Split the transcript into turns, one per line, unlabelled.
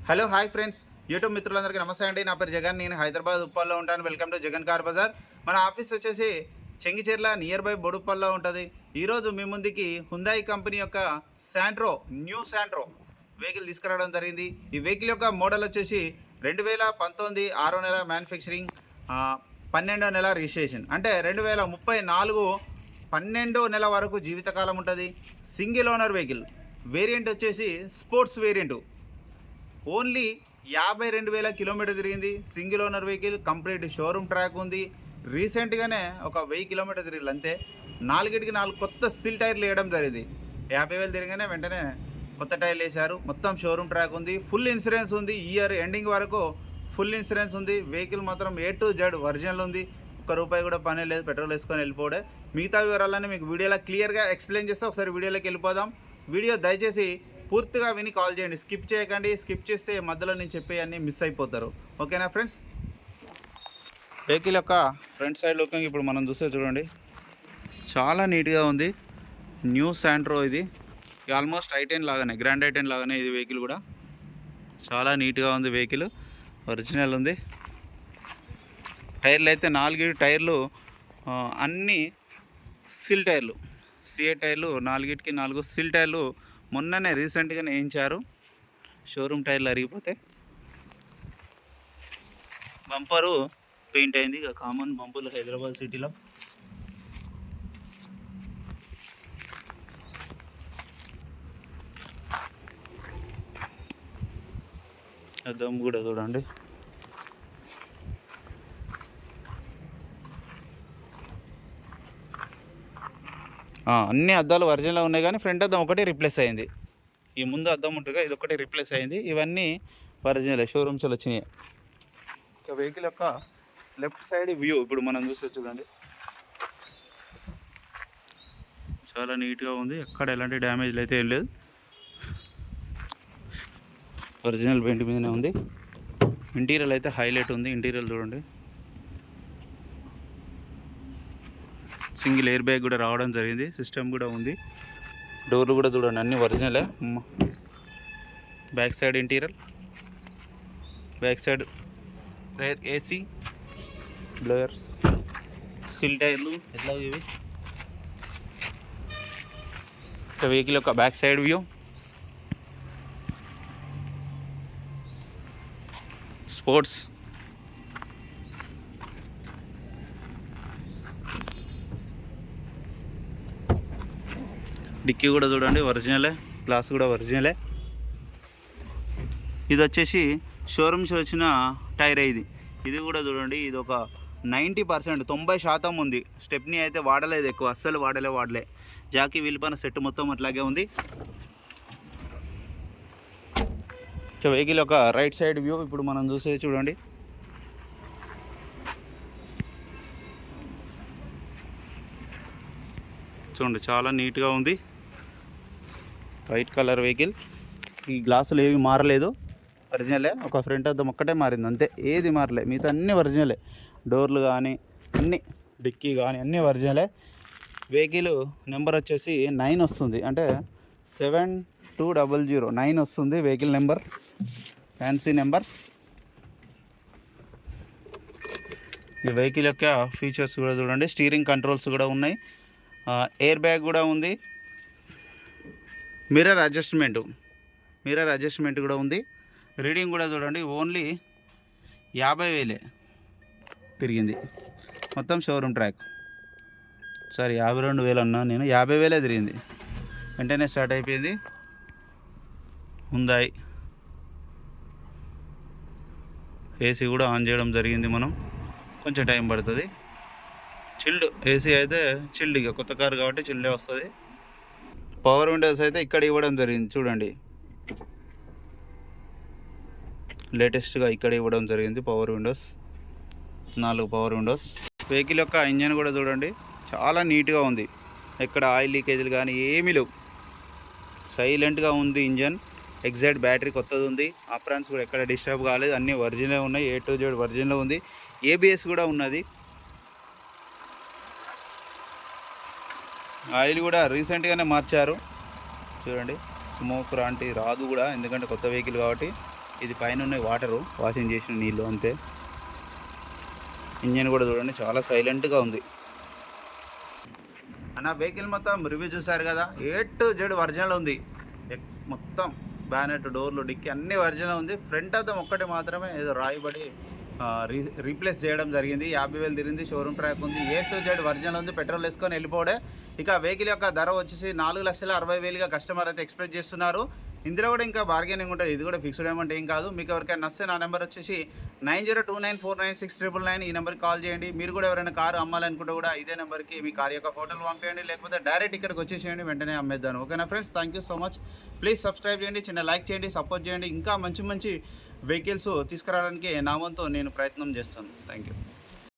Hello hi friends, YouTube మిత్రులందరికీ నమస్తే అండి. నా పేరు జగన్. నేను హైదరాబాద్ ఉప్పల్లో ఉంటాను. Welcome to Jagan car Bazaar. మన ఆఫీస్ వచ్చేసి చెంగిచెర్ల నియర్ బై బొడుప్పల్లో ఉంటుంది. ఈరోజు మీ ముందుకి హుందాయ్ కంపెనీ యొక్క న్యూ శాంట్రో వెహికల్ తీసుకురావడం జరిగింది. ఈ వెహికల్ యొక్క మోడల్ వచ్చేసి 2019 6వ నెల మ్యానుఫ్యాక్చరింగ్, 12వ నెల రిజిస్ట్రేషన్. అంటే 2034 12వ నెల వరకు జీవితకాలం ఉంటుంది. Single owner vehicle. వేరియంట్ వచ్చేసి స్పోర్ట్స్ వేరియంట్. ఓన్లీ 52,000 కిలోమీటర్ తిరిగింది. Single owner vehicle, complete showroom track ఉంది. రీసెంట్గానే ఒక 1000 కిలోమీటర్ తిరిగి అంతే. 4 కొత్త సిల్ టైర్లు వేయడం జరిగింది. 50,000 తిరిగానే వెంటనే కొత్త టైర్లు వేశారు. మొత్తం షోరూమ్ ట్రాక్ ఉంది. ఫుల్ ఇన్సూరెన్స్ ఉంది. ఇయర్ ఎండింగ్ వరకు ఫుల్ ఇన్సూరెన్స్ ఉంది. వెహికల్ మాత్రం A to Z ఒరిజినల్ ఉంది. ₹1 కూడా పని లేదు. పెట్రోల్ వేసుకొని వెళ్ళిపోవడే. మిగతా వివరాలన్నీ మీకు వీడియోలో క్లియర్గా ఎక్స్ప్లెయిన్ చేస్తే ఒకసారి వీడియోలోకి వెళ్ళిపోదాం. వీడియో దయచేసి పూర్తిగా విని కాల్ చేయండి. స్కిప్ చేయకండి. స్కిప్ చేస్తే మధ్యలో నేను చెప్పేవన్నీ మిస్ అయిపోతారు. ఓకేనా ఫ్రెండ్స్? వెహికల్ యొక్క ఫ్రంట్ సైడ్ లుకింగ్ ఇప్పుడు మనం చూస్తే చూడండి, చాలా నీట్గా ఉంది. న్యూ శాంట్రో ఇది. ఆల్మోస్ట్ I10 లాగానే, గ్రాండ్ I10 లాగానే ఇది వెహికల్ కూడా. చాలా నీట్గా ఉంది వెహికల్. ఒరిజినల్ ఉంది. టైర్లు అయితే 4 టైర్లు అన్నీ సిల్ టైర్లు. CA టైర్లు 4 సిల్ టైర్లు మొన్ననే రీసెంట్గానే వేయించారు. షోరూమ్ టైర్లు అరిగిపోతే బంపరు పెయింట్ అయింది. ఇక కామన్ బంపులు హైదరాబాద్ సిటీలో. అద్దం కూడా చూడండి. అన్ని అద్దాలు ఒరిజినల్ ఉన్నాయి, కానీ ఫ్రంట్ అద్దం ఒకటి రిప్లేస్ అయింది. ఈ ముందు అద్దం ఉంటుందిగా, ఇది ఒకటి రిప్లేస్ అయింది. ఇవన్నీ ఒరిజినల్ షోరూమ్స్ వచ్చినాయి. ఇక వెహికల్ యొక్క లెఫ్ట్ సైడ్ వ్యూ ఇప్పుడు మనం చూస్తే చూడండి, చాలా నీట్గా ఉంది. ఎక్కడ ఎలాంటి డ్యామేజ్లు అయితే ఏం లేదు. ఒరిజినల్ పెయింట్ మీదనే ఉంది. ఇంటీరియర్ అయితే హైలైట్ ఉంది. ఇంటీరియర్ చూడండి. సింగిల్ ఎయిర్ బ్యాగ్ కూడా రావడం జరిగింది. సిస్టమ్ కూడా ఉంది. డోర్లు కూడా చూడండి, అన్నీ ఒరిజినలే. Back side interior, back side rear AC, blowers, sill టైర్లు ఎట్లా ఇవి. వెహికల్ యొక్క బ్యాక్ సైడ్ వ్యూ, స్పోర్ట్స్, డిక్కీ కూడా చూడండి ఒరిజినలే. గ్లాస్ కూడా ఒరిజినలే. ఇది వచ్చేసి షోరూమ్స్ వచ్చిన టైర్. ఇది కూడా చూడండి, ఇది ఒక 90%, 90% ఉంది. స్టెప్నీ అయితే వాడలేదు ఎక్కువ, అస్సలు వాడలే. జాకీ వీలిపైన సెట్ మొత్తం అట్లాగే ఉంది. వెహికల్ ఒక రైట్ సైడ్ వ్యూ ఇప్పుడు మనం చూసే చూడండి. చూడండి, చాలా నీట్గా ఉంది. White colour vehicle. ఈ గ్లాసులు ఏవి మారలేదు, ఒరిజినలే. ఒక ఫ్రంట్ అద్దం ఒక్కటే మారింది అంతే, ఏది మారలే. మిగతా అన్నీ ఒరిజినలే. డోర్లు కానీ అన్నీ, డిక్కీ కానీ అన్నీ ఒరిజినలే. వెహికల్ నెంబర్ వచ్చేసి 9 వస్తుంది, అంటే 72009 వస్తుంది వెహికల్ నెంబర్, ఫ్యాన్సీ నెంబర్. ఈ వెహికల్ యొక్క ఫీచర్స్ కూడా చూడండి. స్టీరింగ్ కంట్రోల్స్ కూడా ఉన్నాయి. ఎయిర్ బ్యాగ్ కూడా ఉంది. మిర్రర్ అడ్జస్ట్మెంట్ కూడా ఉంది. రీడింగ్ కూడా చూడండి, ఓన్లీ 50,000 తిరిగింది. మొత్తం షోరూమ్ ట్రాక్. 52,000 అన్నా నేను, 50,000 తిరిగింది. వెంటనే స్టార్ట్ అయిపోయింది. హుందాయ్ AC కూడా ఆన్ చేయడం జరిగింది. మనం కొంచెం టైం పడుతుంది. చిల్డ్ AC అయితే చిల్డ్, ఇక కొత్త కారు కాబట్టి చిల్డే వస్తుంది. పవర్ విండోస్ అయితే ఇక్కడ ఇవ్వడం జరిగింది చూడండి, లేటెస్ట్గా ఇక్కడ ఇవ్వడం జరిగింది. Power Windows, 4 power Windows. Vehicle యొక్క ఇంజన్ కూడా చూడండి, చాలా నీట్గా ఉంది. ఎక్కడ ఆయిల్ లీకేజీలు కానీ ఏమీ లేవు. సైలెంట్గా ఉంది ఇంజన్. ఎగ్జాక్ట్ బ్యాటరీ కొత్తది ఉంది. అప్రాన్స్ కూడా ఎక్కడ డిస్టర్బ్ కాలేదు. అన్నీ ఒరిజినల్ ఉన్నాయి. A to Z ఒరిజినల్ ఉంది. ABS కూడా ఉన్నది. ఆయిల్ కూడా రీసెంట్గానే మార్చారు చూడండి. స్మోక్ లాంటి రాదు కూడా, ఎందుకంటే కొత్త వెహికల్ కాబట్టి. ఇది పైన ఉన్న వాటరు వాషింగ్ చేసిన నీళ్ళు అంతే. ఇంజన్ కూడా చూడండి చాలా సైలెంట్గా ఉంది అన్న. వెహికల్ మొత్తం రివ్యూ చూసారు కదా, A to Z ఒరిజినల్ ఉంది. మొత్తం బ్యానెట్, డోర్లు, డిక్కీ అన్ని ఒరిజినల్ ఉంది. ఫ్రంట్ అద్దం ఒక్కటి మాత్రమే ఏదో రాయబడి రీప్లేస్ చేయడం జరిగింది. 50,000 తిరిగింది. షోరూమ్ ట్రాక్ ఉంది. A to Z ఒరిజినల్ ఉంది. పెట్రోల్ వేసుకొని వెళ్ళిపోవడే. ఇక వెహికల్ యొక్క ధర వచ్చేసి 4,60,000గా కస్టమర్ అయితే ఎక్స్పెక్ట్ చేస్తున్నారు. ఇందులో కూడా ఇంకా బార్గెనింగ్ ఉంటుంది. ఇది కూడా ఫిక్స్డ్ అమౌంట్ ఏం కాదు. మీకు ఎవరికైనా నచ్చితే నా నెంబర్ వచ్చేసి 9029496999. ఈ నెంబర్కి కాల్ చేయండి. మీరు కూడా ఎవరైనా కారు అమ్మాలనుకుంటే కూడా ఇదే నెంబర్కి మీ కారు యొక్క ఫోటోలు పంపించండి, లేకపోతే డైరెక్ట్ ఇక్కడికి వచ్చేసేయండి, వెంటనే అమ్మేద్దాను. ఓకేనా friends, thank you so much. Please subscribe చేయండి, చిన్న లైక్ చేయండి, సపోర్ట్ చేయండి. ఇంకా మంచి మంచి వెహికల్స్ తీసుకురావడానికి నా వంతు నేను ప్రయత్నం చేస్తాను. Thank you.